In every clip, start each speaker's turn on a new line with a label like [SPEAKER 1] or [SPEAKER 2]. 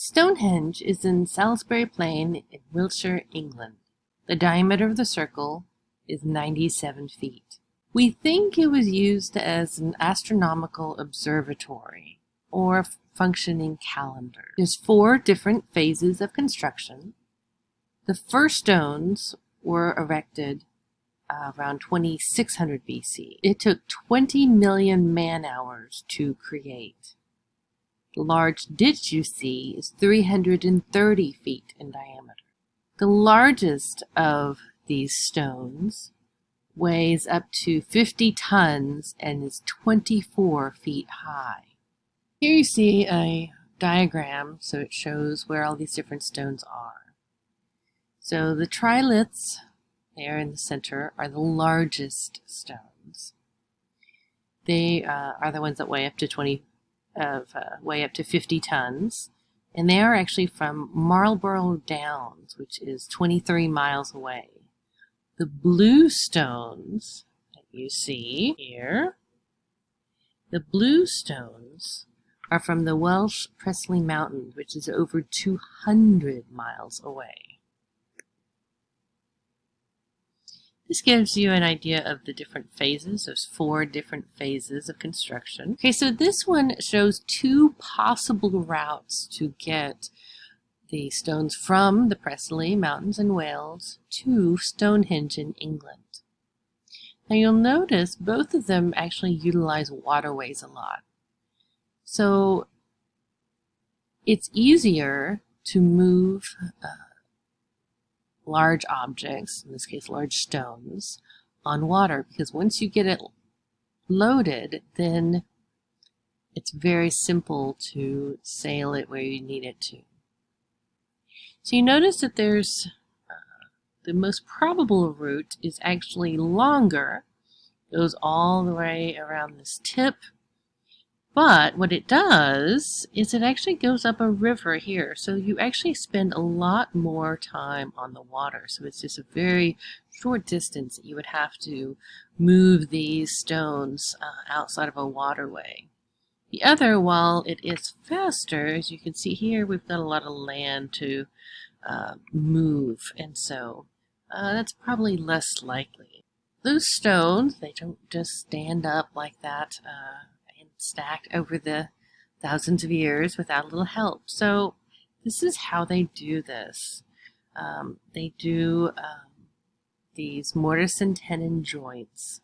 [SPEAKER 1] Stonehenge is in Salisbury Plain in Wiltshire, England. The diameter of the circle is 97 feet. We think it was used as an astronomical observatory or functioning calendar. There's 4 different phases of construction. The first stones were erected around 2600 BC. It took 20 million man-hours to create. The large ditch you see is 330 feet in diameter. The largest of these stones weighs up to 50 tons and is 24 feet high. Here you see a diagram, so it shows where all these different stones are. So the triliths there in the center are the largest stones. They are the ones that weigh up to 50 tons, and they are actually from Marlborough Downs, which is 23 miles away. The blue stones that you see here, the blue stones are from the Welsh Preseli Mountains, which is over 200 miles away. This gives you an idea of the different phases. There's 4 different phases of construction. Okay, so this one shows 2 possible routes to get the stones from the Preseli Mountains in Wales to Stonehenge in England. Now you'll notice both of them actually utilize waterways a lot. So it's easier to move large objects, in this case large stones, on water, because once you get it loaded, then it's very simple to sail it where you need it to. So you notice that there's the most probable route is actually longer, goes all the way around this tip, but what it does is it actually goes up a river here, so you actually spend a lot more time on the water. So it's just a very short distance that you would have to move these stones outside of a waterway. The other, while it is faster, as you can see here, we've got a lot of land to move, and so that's probably less likely. Those stones, they don't just stand up like that and stacked over the thousands of years without a little help. So this is how they do this. They do these mortise and tenon joints.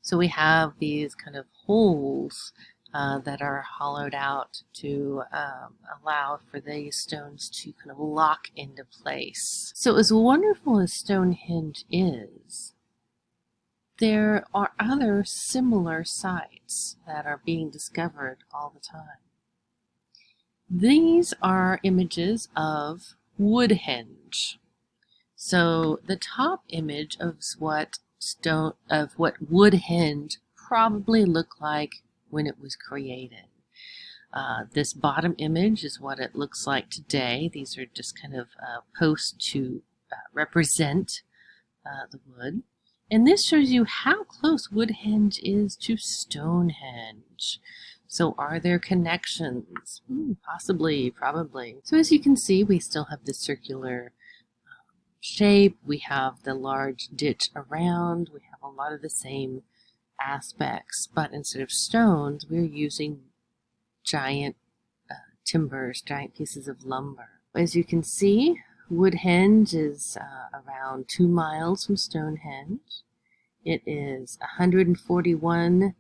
[SPEAKER 1] So we have these kind of holes that are hollowed out to allow for these stones to kind of lock into place. So as wonderful as Stonehenge is, there are other similar sites that are being discovered all the time. These are images of Woodhenge. So the top image of what Woodhenge probably looked like when it was created. This bottom image is what it looks like today. These are just kind of posts to represent the wood. And this shows you how close Woodhenge is to Stonehenge. So are there connections? Possibly, probably. So as you can see, we still have the circular shape. We have the large ditch around. We have a lot of the same aspects, but instead of stones, we're using giant timbers, giant pieces of lumber. As you can see, Woodhenge is around 2 miles from Stonehenge. It is 141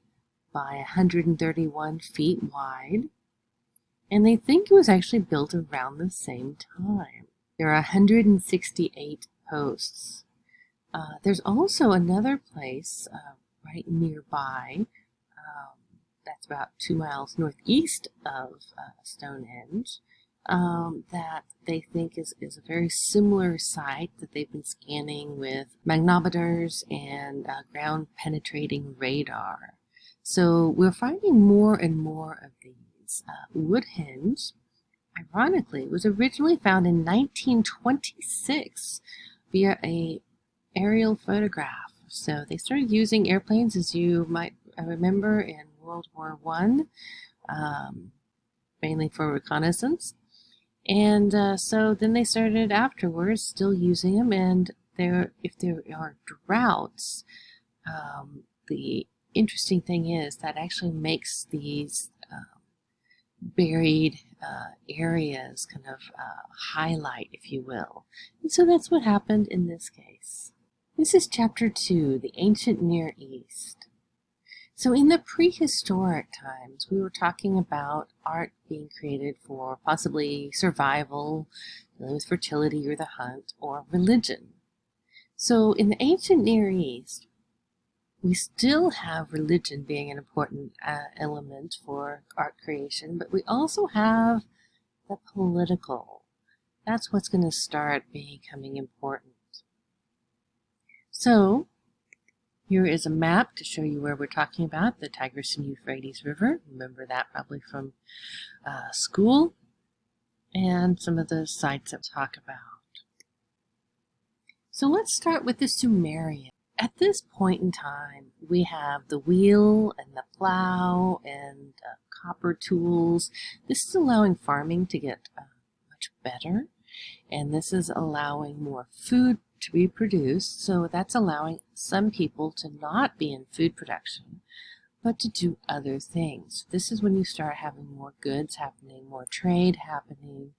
[SPEAKER 1] by 131 feet wide, and they think it was actually built around the same time. There are 168 posts. There's also another place right nearby, that's about 2 miles northeast of Stonehenge, that they think is a very similar site that they've been scanning with magnetometers and ground penetrating radar. So we're finding more and more of these. Woodhenge, ironically, was originally found in 1926 via an aerial photograph. So they started using airplanes, as you might remember, in World War I. mainly for reconnaissance. And so then they started afterwards still using them, and if there are droughts, the interesting thing is that actually makes these buried areas kind of highlight, if you will. And so that's what happened in this case. This is chapter 2, the ancient Near East. So in the prehistoric times, we were talking about art being created for possibly survival, dealing with fertility or the hunt, or religion. So in the ancient Near East, we still have religion being an important element for art creation, but we also have the political. That's what's going to start becoming important. So here is a map to show you where we're talking about, the Tigris and Euphrates River. Remember that probably from school. And some of the sites that we talk about. So let's start with the Sumerian. At this point in time, we have the wheel and the plow and copper tools. This is allowing farming to get much better, and this is allowing more food to be produced. So that's allowing some people to not be in food production, but to do other things. This is when you start having more goods happening, more trade happening,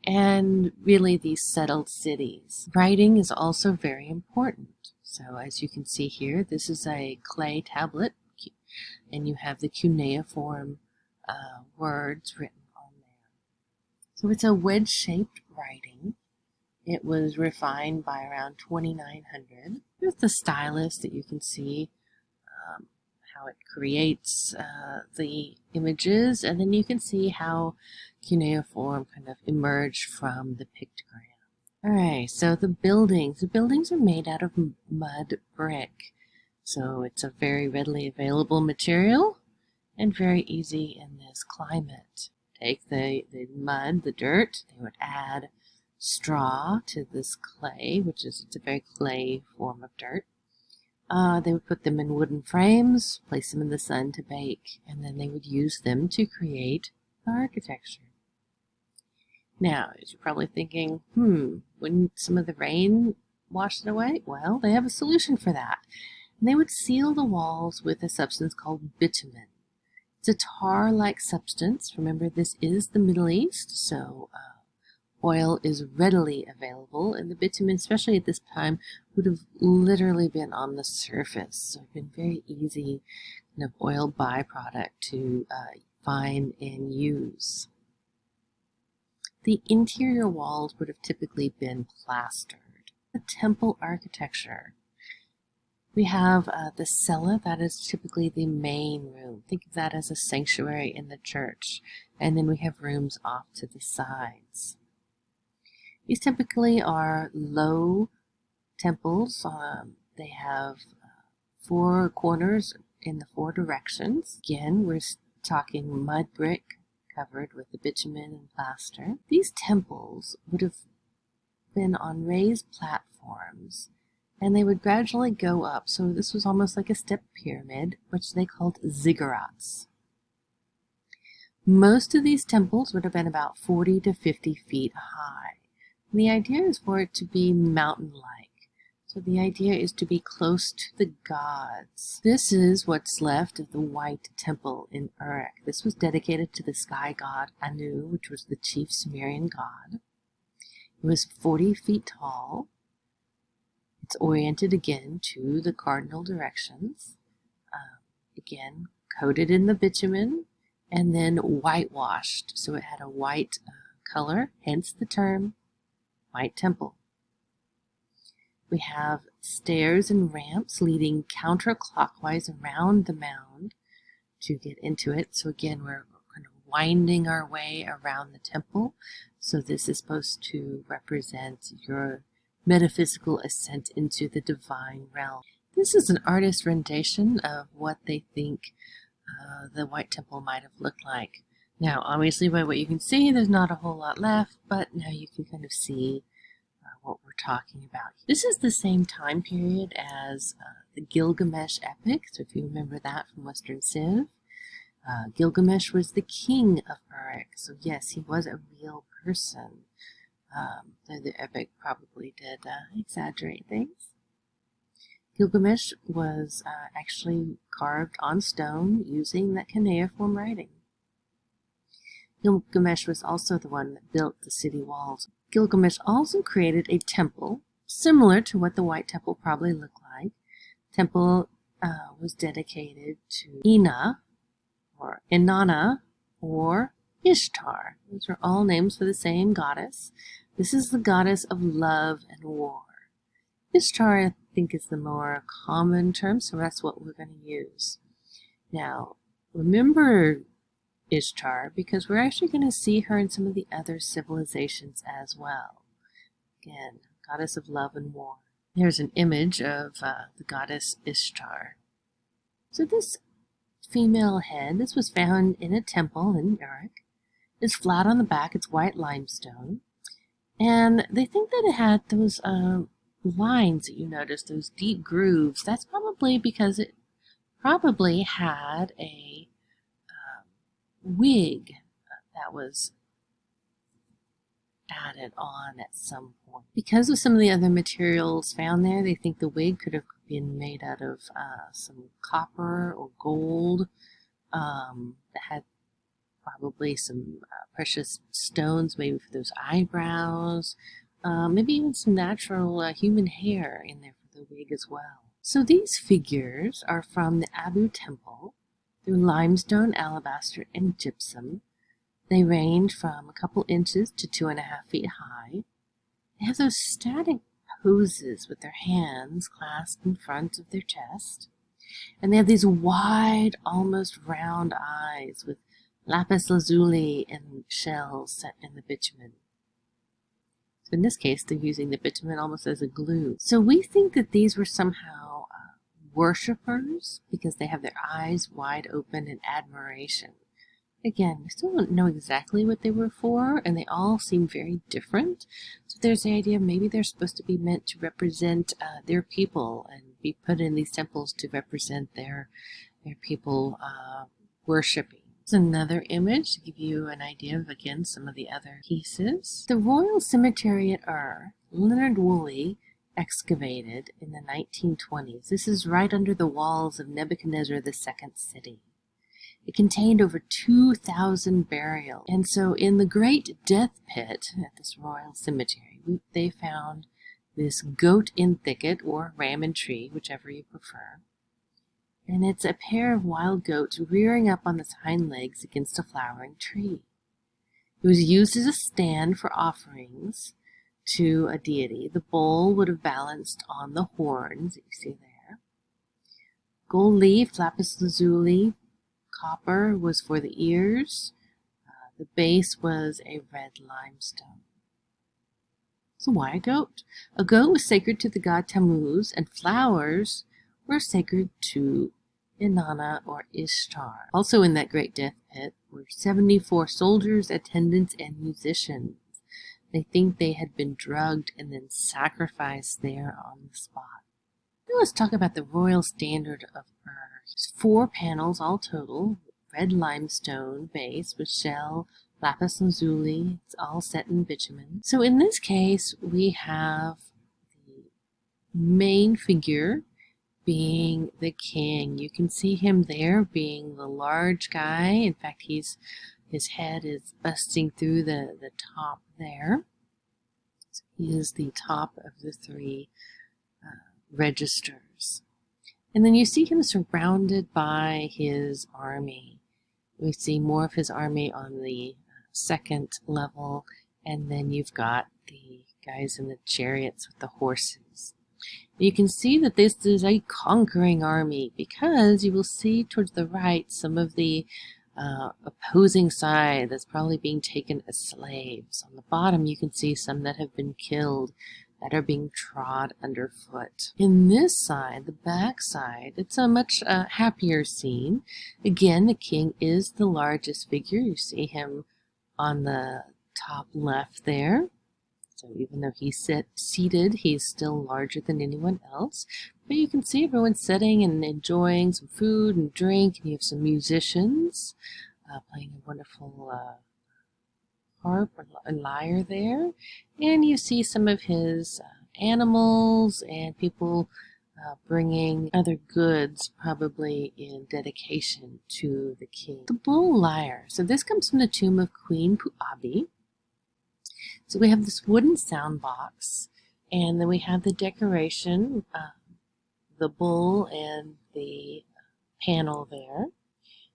[SPEAKER 1] and really these settled cities. Writing is also very important. So as you can see here, this is a clay tablet, and you have the cuneiform words written on there. So it's a wedge-shaped writing. It was refined by around 2900. Here's the stylus that you can see how it creates the images, and then you can see how cuneiform kind of emerged from the pictogram. All right, so the buildings are made out of mud brick. So it's a very readily available material and very easy in this climate. Take the mud, the dirt, they would add straw to this clay, it's a very clay form of dirt. They would put them in wooden frames, place them in the sun to bake, and then they would use them to create the architecture. Now, as you're probably thinking, wouldn't some of the rain wash it away? Well, they have a solution for that. And they would seal the walls with a substance called bitumen. It's a tar-like substance. Remember, this is the Middle East, so oil is readily available, and the bitumen, especially at this time, would have literally been on the surface. So it's been very easy kind of oil byproduct to find and use. The interior walls would have typically been plastered. The temple architecture. We have the cella, that is typically the main room. Think of that as a sanctuary in the church. And then we have rooms off to the sides. These typically are low temples. They have 4 corners in the 4 directions. Again, we're talking mud brick covered with the bitumen and plaster. These temples would have been on raised platforms, and they would gradually go up. So this was almost like a step pyramid, which they called ziggurats. Most of these temples would have been about 40 to 50 feet high. And the idea is for it to be mountain-like. So the idea is to be close to the gods. This is what's left of the White Temple in Uruk. This was dedicated to the sky god Anu, which was the chief Sumerian god. It was 40 feet tall. It's oriented again to the cardinal directions. Again, coated in the bitumen and then whitewashed. So it had a white color, hence the term White Temple. We have stairs and ramps leading counterclockwise around the mound to get into it. So again, we're kind of winding our way around the temple. So this is supposed to represent your metaphysical ascent into the divine realm. This is an artist's rendition of what they think the White Temple might have looked like. Now, obviously, by what you can see, there's not a whole lot left, but now you can kind of see what we're talking about. This is the same time period as the Gilgamesh epic, so if you remember that from Western Civ. Gilgamesh was the king of Uruk, so yes, he was a real person. Though the epic probably did exaggerate things. Gilgamesh was actually carved on stone using that cuneiform writing. Gilgamesh was also the one that built the city walls. Gilgamesh also created a temple, similar to what the White Temple probably looked like. Temple was dedicated to Ina, or Inanna, or Ishtar. Those are all names for the same goddess. This is the goddess of love and war. Ishtar, I think, is the more common term, so that's what we're going to use. Now, remember Ishtar, because we're actually going to see her in some of the other civilizations as well. Again, goddess of love and war. Here's an image of the goddess Ishtar. So this female head, this was found in a temple in Uruk. It's flat on the back, it's white limestone. And they think that it had those lines that you notice, those deep grooves. That's probably because it probably had a wig that was added on at some point. Because of some of the other materials found there, they think the wig could have been made out of some copper or gold that had probably some precious stones, maybe for those eyebrows, maybe even some natural human hair in there for the wig as well. So these figures are from the Abu Temple. They're limestone, alabaster, and gypsum. They range from a couple inches to 2.5 feet high. They have those static poses with their hands clasped in front of their chest. And they have these wide, almost round eyes with lapis lazuli and shells set in the bitumen. So in this case, they're using the bitumen almost as a glue. So we think that these were somehow worshippers because they have their eyes wide open in admiration. Again, we still don't know exactly what they were for, and they all seem very different. So there's the idea maybe they're supposed to be meant to represent their people and be put in these temples to represent their people worshiping. Here's another image to give you an idea of, again, some of the other pieces. The Royal Cemetery at Ur, Leonard Woolley excavated in the 1920s. This is right under the walls of Nebuchadnezzar II's city. It contained over 2,000 burials. And so in the Great Death Pit at this royal cemetery, they found this goat in thicket, or ram in tree, whichever you prefer. And it's a pair of wild goats rearing up on its hind legs against a flowering tree. It was used as a stand for offerings to a deity. The bowl would have balanced on the horns that you see there. Gold leaf, lapis lazuli, copper was for the ears. The base was a red limestone. So why a goat? A goat was sacred to the god Tammuz, and flowers were sacred to Inanna or Ishtar. Also in that great death pit were 74 soldiers, attendants, and musicians. They think they had been drugged and then sacrificed there on the spot. Now let's talk about the royal standard of Ur. 4 panels all total, red limestone base with shell, lapis lazuli. It's all set in bitumen. So in this case, we have the main figure being the king. You can see him there being the large guy. In fact, his head is busting through the top there. So he is the top of the 3 registers. And then you see him surrounded by his army. We see more of his army on the 2nd level, and then you've got the guys in the chariots with the horses. You can see that this is a conquering army because you will see towards the right some of the opposing side that's probably being taken as slaves. On the bottom you can see some that have been killed, that are being trod underfoot. In this side, the back side, it's a much happier scene. Again, the king is the largest figure. You see him on the top left there. So even though he's seated, he's still larger than anyone else. But you can see everyone's sitting and enjoying some food and drink, and you have some musicians playing a wonderful harp or lyre there. And you see some of his animals and people bringing other goods, probably in dedication to the king. The bull lyre. So this comes from the tomb of Queen Puabi. So we have this wooden sound box, and then we have the decoration, the bull and the panel there.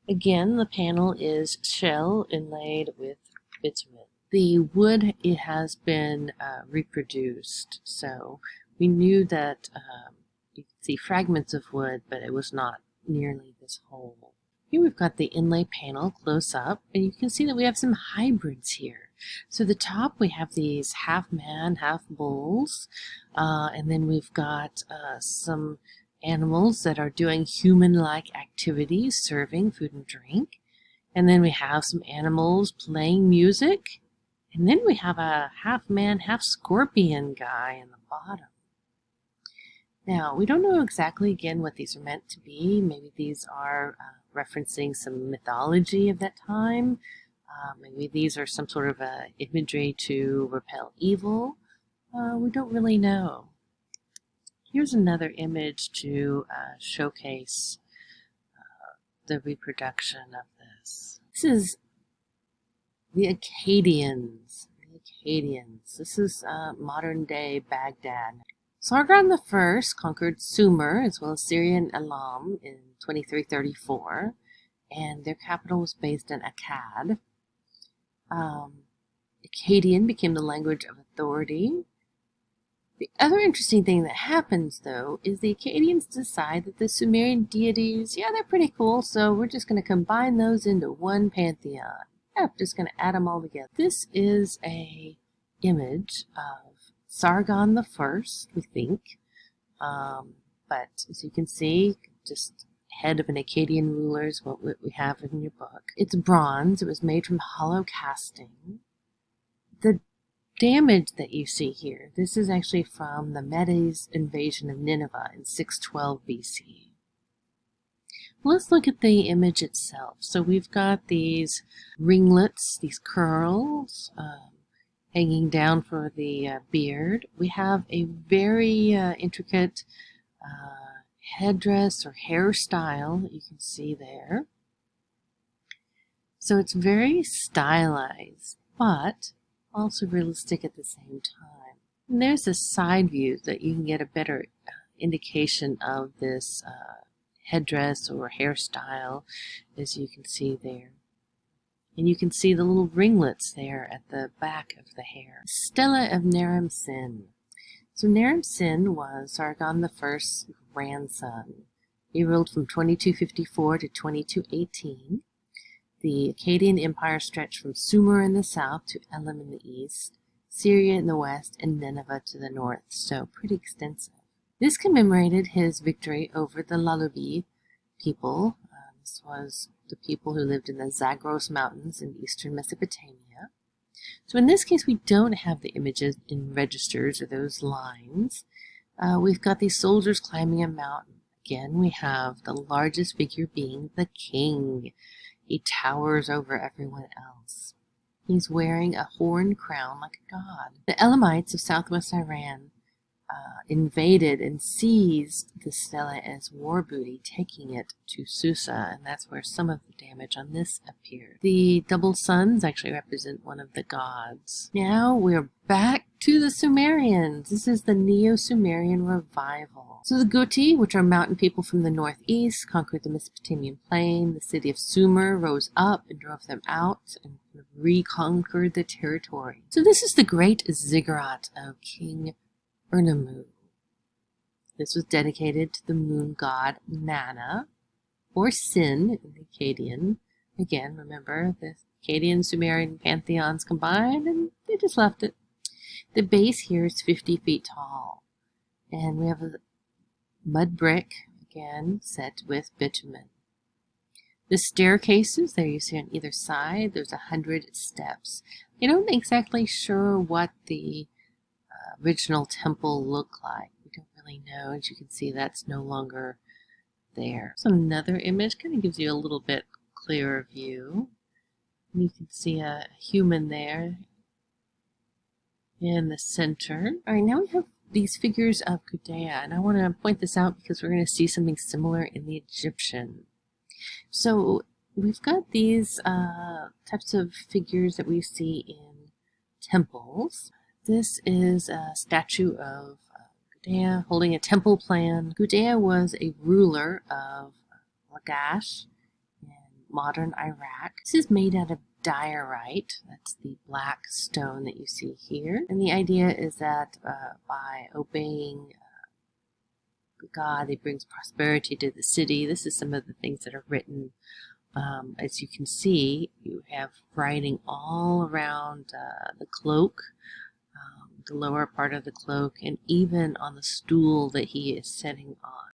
[SPEAKER 1] Again, the panel is shell inlaid with bitumen. The wood, it has been reproduced, so we knew that you could see fragments of wood, but it was not nearly this whole. Here we've got the inlay panel close up, and you can see that we have some hybrids here. So the top we have these half man, half bulls, and then we've got some animals that are doing human-like activities, serving food and drink. And then we have some animals playing music. And then we have a half man, half scorpion guy in the bottom. Now, we don't know exactly, again, what these are meant to be. Maybe these are referencing some mythology of that time. Maybe these are some sort of imagery to repel evil. We don't really know. Here's another image to showcase the reproduction of this. This is the Akkadians. This is modern-day Baghdad. Sargon I conquered Sumer as well as Syria and Elam in 2334, and their capital was based in Akkad. Akkadian became the language of authority. The other interesting thing that happens, though, is the Akkadians decide that the Sumerian deities, yeah, they're pretty cool, so we're just going to combine those into one pantheon. Yeah, we're just going to add them all together. This is a image of Sargon I, we think, but as you can see, just head of an Akkadian ruler is what we have in your book. It's bronze. It was made from hollow casting. The damage that you see here, this is actually from the Medes invasion of Nineveh in 612 BC. Let's look at the image itself. So we've got these ringlets, these curls, hanging down for the beard. We have a very intricate headdress or hairstyle that you can see there. So it's very stylized, but also realistic at the same time. And there's a side view that you can get a better indication of this headdress or hairstyle, as you can see there. And you can see the little ringlets there at the back of the hair. Stela of Naram Sin. So Naram Sin was Sargon I's grandson. He ruled from 2254 to 2218. The Akkadian Empire stretched from Sumer in the south to Elam in the east, Syria in the west, and Nineveh to the north, so pretty extensive. This commemorated his victory over the Lalubi people. This was the people who lived in the Zagros Mountains in eastern Mesopotamia. So in this case, we don't have the images in registers or those lines. We've got these soldiers climbing a mountain. Again, we have the largest figure being the king. He towers over everyone else. He's wearing a horned crown like a god. The Elamites of southwest Iran invaded and seized the stela as war booty, taking it to Susa, and that's where some of the damage on this appeared. The double suns actually represent one of the gods. Now we're back to the Sumerians. This is the Neo-Sumerian revival. So the Guti, which are mountain people from the northeast, conquered the Mesopotamian plain. The city of Sumer rose up and drove them out and reconquered the territory. So this is the great ziggurat of King Urnamu. This was dedicated to the moon god Nana, or Sin in the Akkadian. Again, remember, the Akkadian Sumerian pantheons combined, and they just left it. The base here is 50 feet tall, and we have a mud brick, again, set with bitumen. The staircases, there you see on either side, there's 100 steps. You're not exactly sure what the original temple looked like. We don't really currently know. As you can see, that's no longer there. So another image kind of gives you a little bit clearer view. And you can see a human there in the center. All right, now we have these figures of Gudea, and I want to point this out because we're going to see something similar in the Egyptian. So we've got these types of figures that we see in temples. This is a statue of Gudea holding a temple plan. Gudea was a ruler of Lagash in modern Iraq. This is made out of diorite. That's the black stone that you see here. And the idea is that by obeying God, it brings prosperity to the city. This is some of the things that are written. As you can see, you have writing all around the cloak, the lower part of the cloak, and even on the stool that he is sitting on.